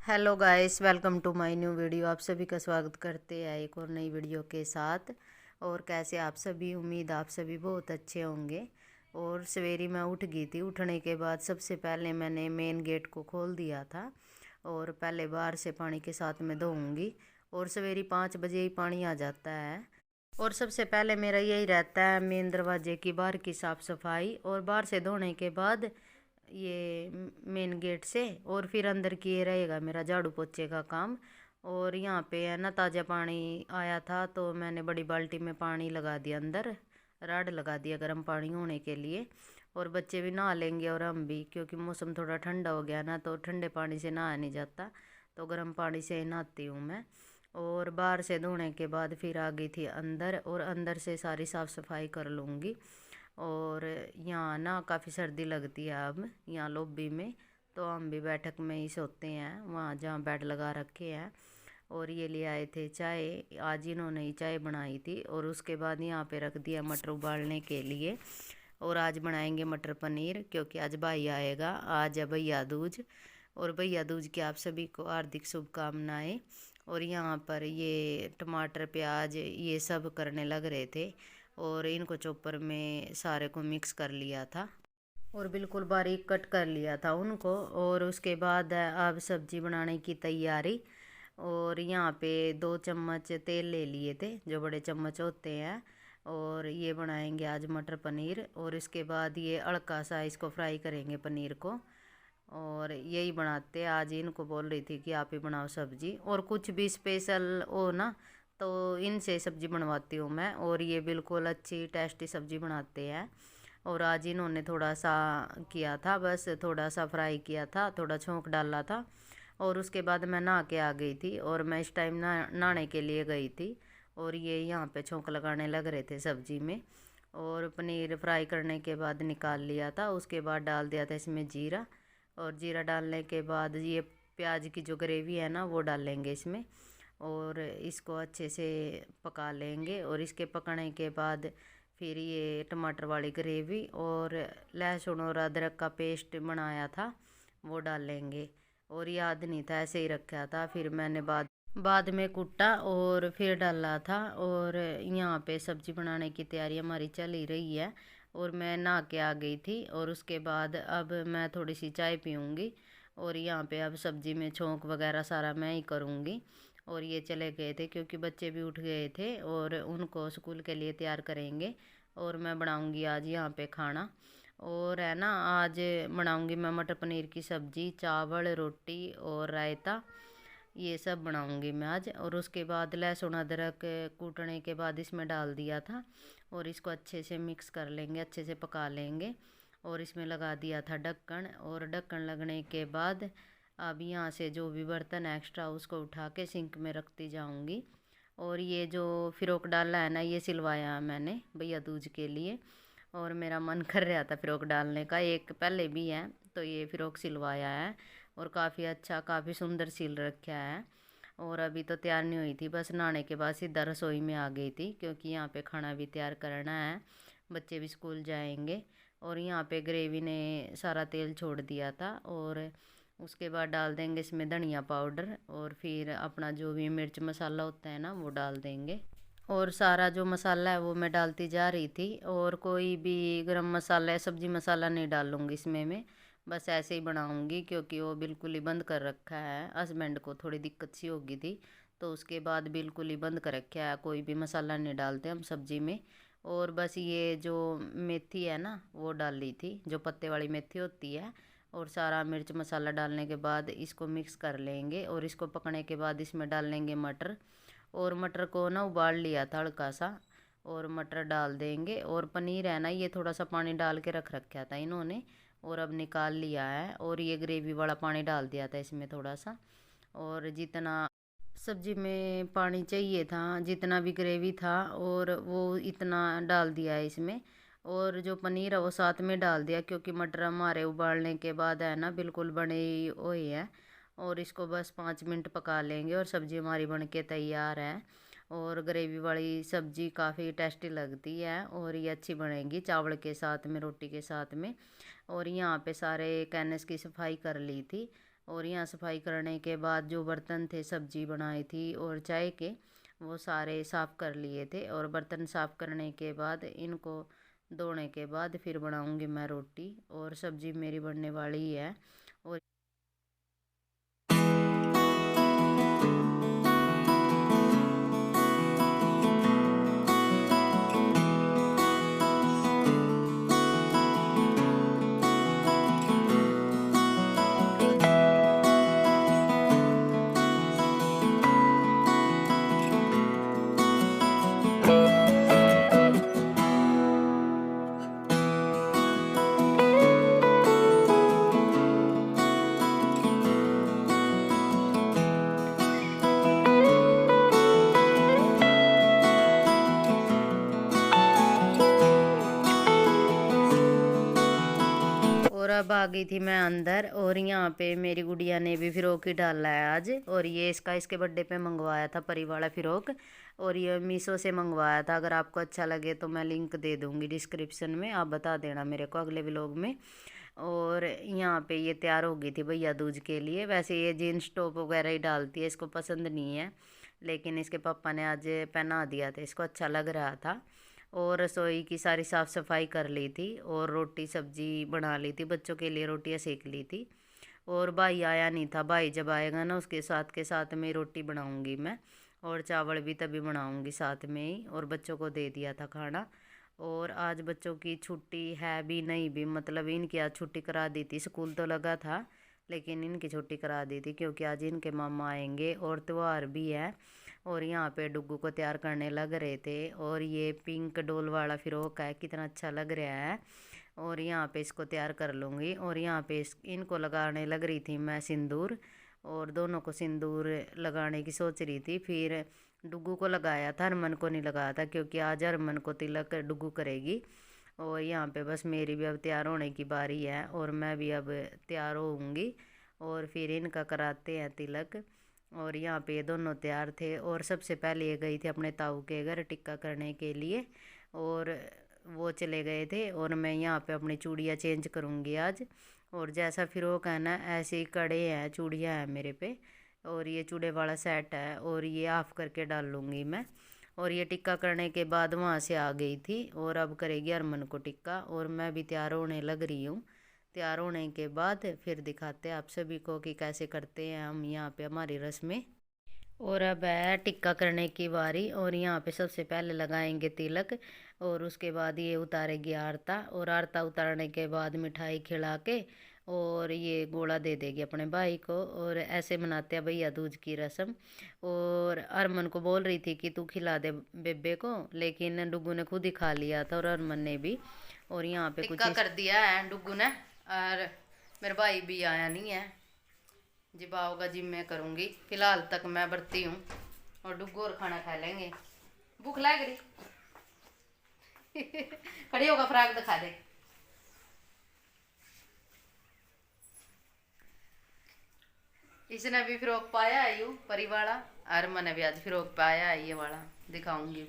Hello guys, welcome to my new video. आप सभी का स्वागत करते हैं एक और नई वीडियो के साथ। और कैसे आप सभी, उम्मीद आप सभी बहुत अच्छे होंगे। और सवेरे मैं उठ गई थी। उठने के बाद सबसे पहले मैंने मेन गेट को खोल दिया था और पहले बाहर से पानी के साथ में धोऊंगी। और सवेरे 5 बजे ही पानी आ जाता है। और सबसे पहले मेरा यही रहता है, मेन दरवाजे की बाहर की साफ़ सफाई। और बाहर से धोने के बाद ये मेन गेट से और फिर अंदर की ये रहेगा मेरा झाड़ू पोछे का काम। और यहाँ पे है ना, ताज़ा पानी आया था तो मैंने बड़ी बाल्टी में पानी लगा दिया, अंदर राड लगा दिया गर्म पानी होने के लिए। और बच्चे भी नहा लेंगे और हम भी, क्योंकि मौसम थोड़ा ठंडा हो गया ना तो ठंडे पानी से नहाया नहीं जाता, तो गर्म पानी से नहाती हूँ मैं। और बाहर से धोने के बाद फिर आ गई थी अंदर, और अंदर से सारी साफ़ सफाई कर लूँगी। और यहाँ ना काफ़ी सर्दी लगती है अब यहाँ लॉबी में, तो हम भी बैठक में ही सोते हैं वहाँ जहाँ बेड लगा रखे हैं। और ये ले आए थे चाय, आज इन्होंने ही चाय बनाई थी। और उसके बाद यहाँ पे रख दिया मटर उबालने के लिए। और आज बनाएंगे मटर पनीर, क्योंकि आज भाई आएगा, आज है भैया दूज। और भैया दूज की आप सभी को हार्दिक शुभकामनाएं। और यहाँ पर ये टमाटर प्याज ये सब करने लग रहे थे, और इनको चॉपर में सारे को मिक्स कर लिया था और बिल्कुल बारीक कट कर लिया था उनको। और उसके बाद अब सब्जी बनाने की तैयारी। और यहाँ पे 2 चम्मच तेल ले लिए थे, जो बड़े चम्मच होते हैं। और ये बनाएंगे आज मटर पनीर। और इसके बाद ये हल्का सा इसको फ्राई करेंगे पनीर को। और यही बनाते आज, इनको बोल रही थी कि आप ही बनाओ सब्जी, और कुछ भी स्पेशल हो ना तो इनसे सब्जी बनवाती हूँ मैं। और ये बिल्कुल अच्छी टेस्टी सब्जी बनाते हैं। और आज इन्होंने थोड़ा सा किया था, बस थोड़ा सा फ्राई किया था, थोड़ा छोंक डाला था। और उसके बाद मैं नहा के आ गई थी, और मैं इस टाइम नहाने के लिए गई थी। और ये यहाँ पे छोंक लगाने लग रहे थे सब्जी में। और पनीर फ्राई करने के बाद निकाल लिया था, उसके बाद डाल दिया था इसमें जीरा। और जीरा डालने के बाद ये प्याज की जो ग्रेवी है ना वो डालेंगे इसमें। और इसको अच्छे से पका लेंगे। और इसके पकने के बाद फिर ये टमाटर वाली ग्रेवी और लहसुन और अदरक का पेस्ट बनाया था वो डालेंगे। और याद नहीं था, ऐसे ही रखा था, फिर मैंने बाद में कुटा और फिर डाला था। और यहाँ पे सब्जी बनाने की तैयारी हमारी चल ही रही है। और मैं नहा के आ गई थी, और उसके बाद अब मैं थोड़ी सी चाय पीऊँगी। और यहाँ पे अब सब्जी में छोंक वगैरह सारा मैं ही करूँगी। और ये चले गए थे क्योंकि बच्चे भी उठ गए थे, और उनको स्कूल के लिए तैयार करेंगे। और मैं बनाऊँगी आज यहाँ पे खाना। और है ना, आज बनाऊँगी मैं मटर पनीर की सब्ज़ी, चावल, रोटी और रायता, ये सब बनाऊंगी मैं आज। और उसके बाद लहसुन अदरक कूटने के बाद इसमें डाल दिया था। और इसको अच्छे से मिक्स कर लेंगे, अच्छे से पका लेंगे। और इसमें लगा दिया था ढक्कन। और ढक्कन लगने के बाद अब यहाँ से जो भी बर्तन एक्स्ट्रा उसको उठा के सिंक में रखती जाऊंगी। और ये जो फ़िरोक डाला है ना, ये सिलवाया मैंने भैया दूज के लिए। और मेरा मन कर रहा था फ़िरोक डालने का, एक पहले भी है तो ये फ़िरोक सिलवाया है। और काफ़ी अच्छा, काफ़ी सुंदर सिल रखा है। और अभी तो तैयार नहीं हुई थी, बस नहाने के बाद सीधा रसोई में आ गई थी, क्योंकि यहाँ पे खाना भी तैयार करना है, बच्चे भी स्कूल जाएंगे। और यहाँ पे ग्रेवी ने सारा तेल छोड़ दिया था। और उसके बाद डाल देंगे इसमें धनिया पाउडर, और फिर अपना जो भी मिर्च मसाला होता है ना वो डाल देंगे। और सारा जो मसाला है वो मैं डालती जा रही थी। और कोई भी गरम मसाला या सब्जी मसाला नहीं डालूँगी इसमें मैं, बस ऐसे ही बनाऊँगी, क्योंकि वो बिल्कुल ही बंद कर रखा है। हस्बैंड को थोड़ी दिक्कत सी होगी थी, तो उसके बाद बिल्कुल ही बंद कर रखा है, कोई भी मसाला नहीं डालते हम सब्जी में। और बस ये जो मेथी है ना वो डाल ली थी, जो पत्ते वाली मेथी होती है। और सारा मिर्च मसाला डालने के बाद इसको मिक्स कर लेंगे। और इसको पकने के बाद इसमें डाल लेंगे मटर। और मटर को ना उबाल लिया था हल्का सा, और मटर डाल देंगे। और पनीर है ना, ये थोड़ा सा पानी डाल के रख रखा था इन्होंने, और अब निकाल लिया है। और ये ग्रेवी वाला पानी डाल दिया था इसमें थोड़ा सा। और जितना सब्जी में पानी चाहिए था, जितना भी ग्रेवी था, और वो इतना डाल दिया है इसमें। और जो पनीर है वो साथ में डाल दिया, क्योंकि मटर हमारे उबालने के बाद है ना बिल्कुल बने ही हुए हैं। और इसको बस 5 मिनट पका लेंगे, और सब्ज़ी हमारी बन के तैयार है। और ग्रेवी वाली सब्ज़ी काफ़ी टेस्टी लगती है, और ये अच्छी बनेगी चावल के साथ में, रोटी के साथ में। और यहाँ पे सारे कैनस की सफाई कर ली थी। और यहाँ सफाई करने के बाद जो बर्तन थे सब्जी बनाई थी और चाय के, वो सारे साफ़ कर लिए थे। और बर्तन साफ़ करने के बाद इनको धोने के बाद फिर बनाऊंगी मैं रोटी, और सब्जी मेरी बनने वाली है। और अब आ गई थी मैं अंदर, और यहाँ पे मेरी गुड़िया ने भी फ़िरोक ही डाला है आज। और ये इसके बर्थडे पे मंगवाया था परी वाला फ़िरोक, और ये मीशो से मंगवाया था। अगर आपको अच्छा लगे तो मैं लिंक दे दूँगी डिस्क्रिप्शन में, आप बता देना मेरे को अगले व्लॉग में। और यहाँ पे ये तैयार हो गई थी भैया दूज के लिए। वैसे ये जीन्स टॉप वगैरह ही डालती है, इसको पसंद नहीं है, लेकिन इसके पापा ने आज पहना दिया था, इसको अच्छा लग रहा था। और रसोई की सारी साफ़ सफाई कर ली थी, और रोटी सब्जी बना ली थी, बच्चों के लिए रोटियां सेक ली थी। और भाई आया नहीं था, भाई जब आएगा ना उसके साथ के साथ में रोटी बनाऊंगी मैं, और चावल भी तभी बनाऊंगी साथ में ही। और बच्चों को दे दिया था खाना। और आज बच्चों की छुट्टी है भी नहीं भी, मतलब इनकी आज छुट्टी करा दी थी, स्कूल तो लगा था लेकिन इनकी छुट्टी करा दी थी क्योंकि आज इनके मामा आएंगे और त्यौहार भी है। और यहाँ पे डुग्गू को तैयार करने लग रहे थे। और ये पिंक डोल वाला फ़िरोक है, कितना अच्छा लग रहा है। और यहाँ पे इसको तैयार कर लूँगी। और यहाँ पे इनको लगाने लग रही थी मैं सिंदूर, और दोनों को सिंदूर लगाने की सोच रही थी। फिर डुग्गू को लगाया था, हरमन को नहीं लगाया था क्योंकि आज हरमन को तिलक डुग्गू करेगी। और यहाँ पे बस मेरी भी अब तैयार होने की बारी है, और मैं भी अब तैयार होऊंगी, और फिर इनका कराते हैं तिलक। और यहाँ पे ये दोनों तैयार थे। और सबसे पहले ये गई थी अपने ताऊ के घर टिक्का करने के लिए, और वो चले गए थे। और मैं यहाँ पे अपनी चूड़ियाँ चेंज करूँगी आज। और जैसा फ़िरोक है ना, ऐसे ही कड़े हैं, चूड़ियाँ हैं मेरे पे। और ये चूड़े वाला सेट है, और ये ऑफ़ करके डाल लूँगी मैं। और ये टिक्का करने के बाद वहाँ से आ गई थी, और अब करेगी हरमन को टिक्का। और मैं भी तैयार होने लग रही हूँ। तैयार होने के बाद फिर दिखाते हैं आप सभी को कि कैसे करते हैं हम यहाँ पे हमारी रस्में। और अब है टिक्का करने की बारी। और यहाँ पे सबसे पहले लगाएंगे तिलक, और उसके बाद ये उतारेगी आरता। और आरता उतारने के बाद मिठाई खिला के और ये गोला दे देगी अपने भाई को। और ऐसे मनाते हैं भैया दूज की रस्म। और अरमन को बोल रही थी कि तू खिला दे बेबे को, लेकिन डुग्गू ने खुद ही खा लिया था, और अरमन ने भी। और यहाँ पे कुछ कर दिया है डुग्गू ने, और मेरा भाई भी आया नहीं है। जब आओगा जिम में करूँगी, फिलहाल तक मैं बरती हूँ, और डुग्गू और खाना खा लेंगे। भूख लग रही खड़ी होगा, फ्राक दिखा दे। इसने भी फ्रॉक पाया है यू परी वाला, और मैंने भी आज फ्रॉक पाया है ये वाला, दिखाऊंगी।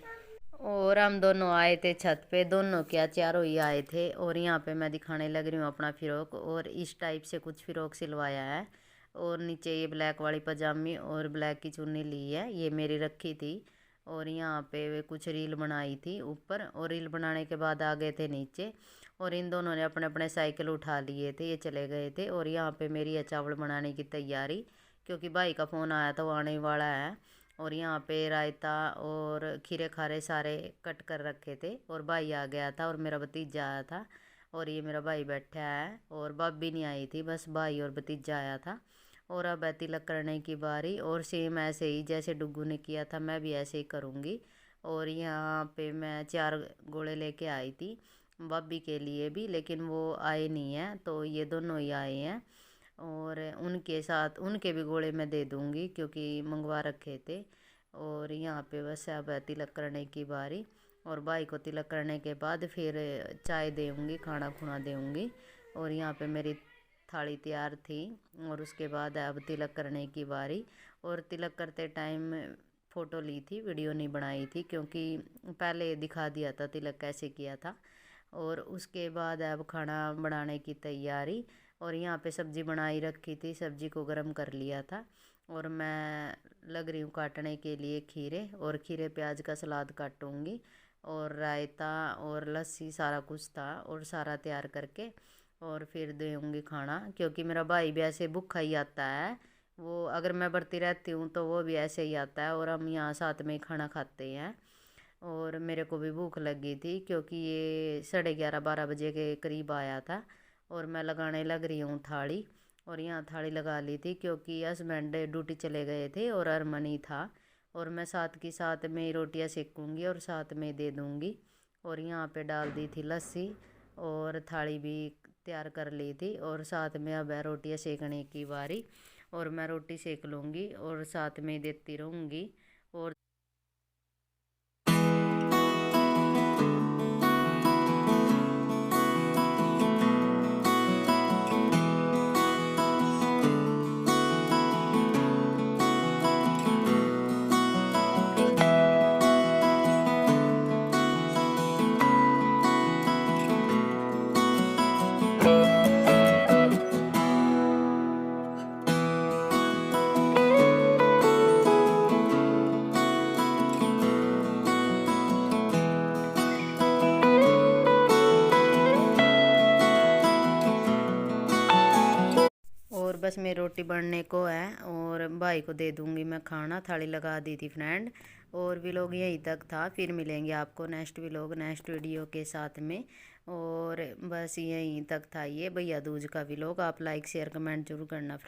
और हम दोनों आए थे छत पे, दोनों क्या चारों ही आए थे। और यहाँ पे मैं दिखाने लग रही हूँ अपना फ़िरोक। और इस टाइप से कुछ फ़िरोक सिलवाया है। और नीचे ये ब्लैक वाली पजामी और ब्लैक की चुन्नी ली है, ये मेरी रखी थी। और यहाँ पे कुछ रील बनाई थी ऊपर, और रील बनाने के बाद आ गए थे नीचे। और इन दोनों ने अपने अपने साइकिल उठा लिए थे, ये चले गए थे। और यहाँ पे मेरी है चावल बनाने की तैयारी, क्योंकि भाई का फ़ोन आया था, वो आने वाला है। और यहाँ पे रायता और खीरे खारे सारे कट कर रखे थे, और भाई आ गया था, और मेरा भतीजा आया था। और ये मेरा भाई बैठा है, और भाभी नहीं आई थी, बस भाई और भतीजा आया था। और अब है तिलक करने की बारी। और सेम ऐसे ही जैसे डुग्गू ने किया था, मैं भी ऐसे ही करूँगी। और यहाँ पे मैं 4 गोले लेके आई थी भाभी के लिए भी, लेकिन वो आए नहीं हैं, तो ये दोनों ही आए हैं। और उनके साथ उनके भी गोले मैं दे दूँगी क्योंकि मंगवा रखे थे। और यहाँ पे बस अब है तिलक करने की बारी। और भाई को तिलक करने के बाद फिर चाय देऊँगी, खाना खुना देऊँगी। और यहाँ पे मेरी थाली तैयार थी। और उसके बाद अब तिलक करने की बारी। और तिलक करते टाइम फ़ोटो ली थी, वीडियो नहीं बनाई थी, क्योंकि पहले दिखा दिया था तिलक कैसे किया था। और उसके बाद अब खाना बनाने की तैयारी। और यहाँ पे सब्ज़ी बनाई रखी थी, सब्ज़ी को गर्म कर लिया था। और मैं लग रही हूँ काटने के लिए खीरे, और खीरे प्याज का सलाद काटूँगी, और रायता और लस्सी सारा कुछ था, और सारा तैयार करके और फिर दूँगी खाना, क्योंकि मेरा भाई भी ऐसे भूखा ही आता है। वो अगर मैं बढ़ती रहती हूँ तो वो भी ऐसे ही आता है, और हम यहाँ साथ में ही खाना खाते हैं। और मेरे को भी भूख लगी थी, क्योंकि ये 11:30-12 बजे के करीब आया था। और मैं लगाने लग रही हूँ थाली, और यहाँ थाली लगा ली थी, क्योंकि हस्बैंड ड्यूटी चले गए थे और अरमन ही था। और मैं साथ की साथ में रोटियाँ सेकूँगी और साथ में दे दूँगी। और यहाँ पे डाल दी थी लस्सी, और थाली भी तैयार कर ली थी, और साथ में अब है रोटियाँ सेकने की बारी। और मैं रोटी सेक लूँगी और साथ में देती रहूँगी। और बस मेरी रोटी बनने को है, और भाई को दे दूंगी मैं खाना। थाली लगा दी थी फ्रेंड। और व्लॉग यहीं तक था, फिर मिलेंगे आपको नेक्स्ट व्लॉग नेक्स्ट वीडियो के साथ में। और बस यहीं तक था ये भैया दूज का व्लॉग। आप लाइक शेयर कमेंट जरूर करना फ्रेंड।